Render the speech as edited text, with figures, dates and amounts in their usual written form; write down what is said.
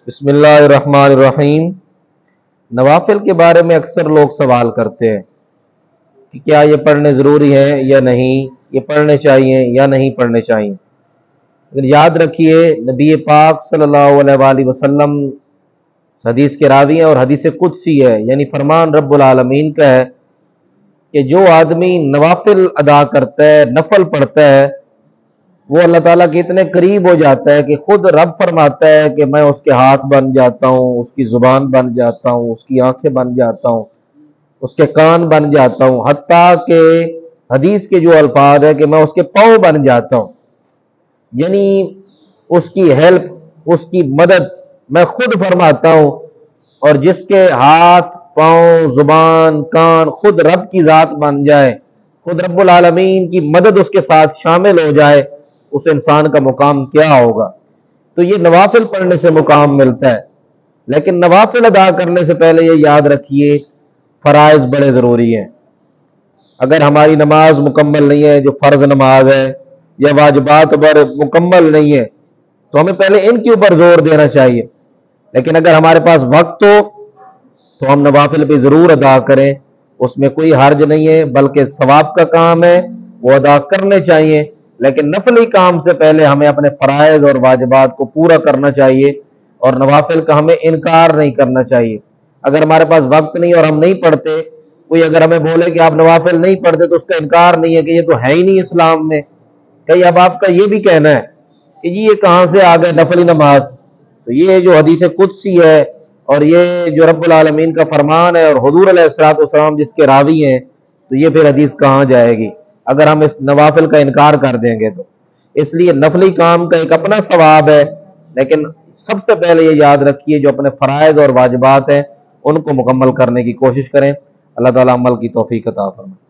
بسم اللہ الرحمن الرحیم۔ نوافل کے بارے میں اکثر لوگ سوال کرتے ہیں کہ کیا یہ پڑھنے ضروری ہے یا نہیں، یہ پڑھنے چاہیے یا نہیں پڑھنے چاہیے۔ لیکن یاد رکھیے، نبی پاک صلی اللہ علیہ وآلہ وسلم حدیث کے راوی ہیں اور حدیث قدسی ہے، یعنی فرمان رب العالمین کا ہے کہ جو آدمی نوافل ادا کرتا ہے، نفل پڑھتا ہے، وہ اللہ تعالیٰ کے اتنے قریب ہو جاتا ہے کہ خود رب فرماتا ہے کہ میں اس کے ہاتھ بن جاتا ہوں، اس کی زبان بن جاتا ہوں، اس کی آنکھیں بن جاتا ہوں، اس کے کان بن جاتا ہوں، حتیٰ کہ حدیث کے جو الفاظ ہے کہ میں اس کے پاؤں بن جاتا ہوں، یعنی اس کی ہیلپ، اس کی مدد میں خود فرماتا ہوں۔ اور جس کے ہاتھ، پاؤں، زبان، کان خود رب کی ذات بن جائے، خود رب العالمین کی مدد اس کے ساتھ شامل ہو جائے، اس انسان کا مقام کیا ہوگا۔ تو یہ نوافل پڑھنے سے مقام ملتا ہے، لیکن نوافل ادا کرنے سے پہلے یہ یاد رکھیے فرائض بڑے ضروری ہیں۔ اگر ہماری نماز مکمل نہیں ہے، جو فرض نماز ہے یا واجبات پر مکمل نہیں ہے، تو ہمیں پہلے ان کے اوپر زور دینا چاہیے۔ لیکن اگر ہمارے پاس وقت ہو تو ہم نوافل بھی ضرور ادا کریں، اس میں کوئی حرج نہیں ہے، بلکہ ثواب کا کام ہے، وہ ادا کرنے چاہیے۔ لیکن نفلی کام سے پہلے ہمیں اپنے فرائض اور واجبات کو پورا کرنا چاہیے، اور نوافل کا ہمیں انکار نہیں کرنا چاہیے۔ اگر ہمارے پاس وقت نہیں اور ہم نہیں پڑھتے، کوئی اگر ہمیں بولے کہ آپ نوافل نہیں پڑھتے، تو اس کا انکار نہیں ہے کہ یہ تو ہے ہی نہیں اسلام میں۔ کئی اب آپ کا یہ بھی کہنا ہے کہ جی یہ کہاں سے آ گئے نفلی نماز؟ تو یہ جو حدیث قدسی ہے اور یہ جو رب العالمین کا فرمان ہے اور حضور علیہ الصلوۃ والسلام جس کے راوی ہیں، تو یہ پھر حدیث کہاں جائے گی اگر ہم اس نوافل کا انکار کر دیں گے؟ تو اس لیے نفلی کام کا ایک اپنا ثواب ہے، لیکن سب سے پہلے یہ یاد رکھیے جو اپنے فرائض اور واجبات ہیں ان کو مکمل کرنے کی کوشش کریں۔ اللہ تعالیٰ عمل کی توفیق عطا فرمائے۔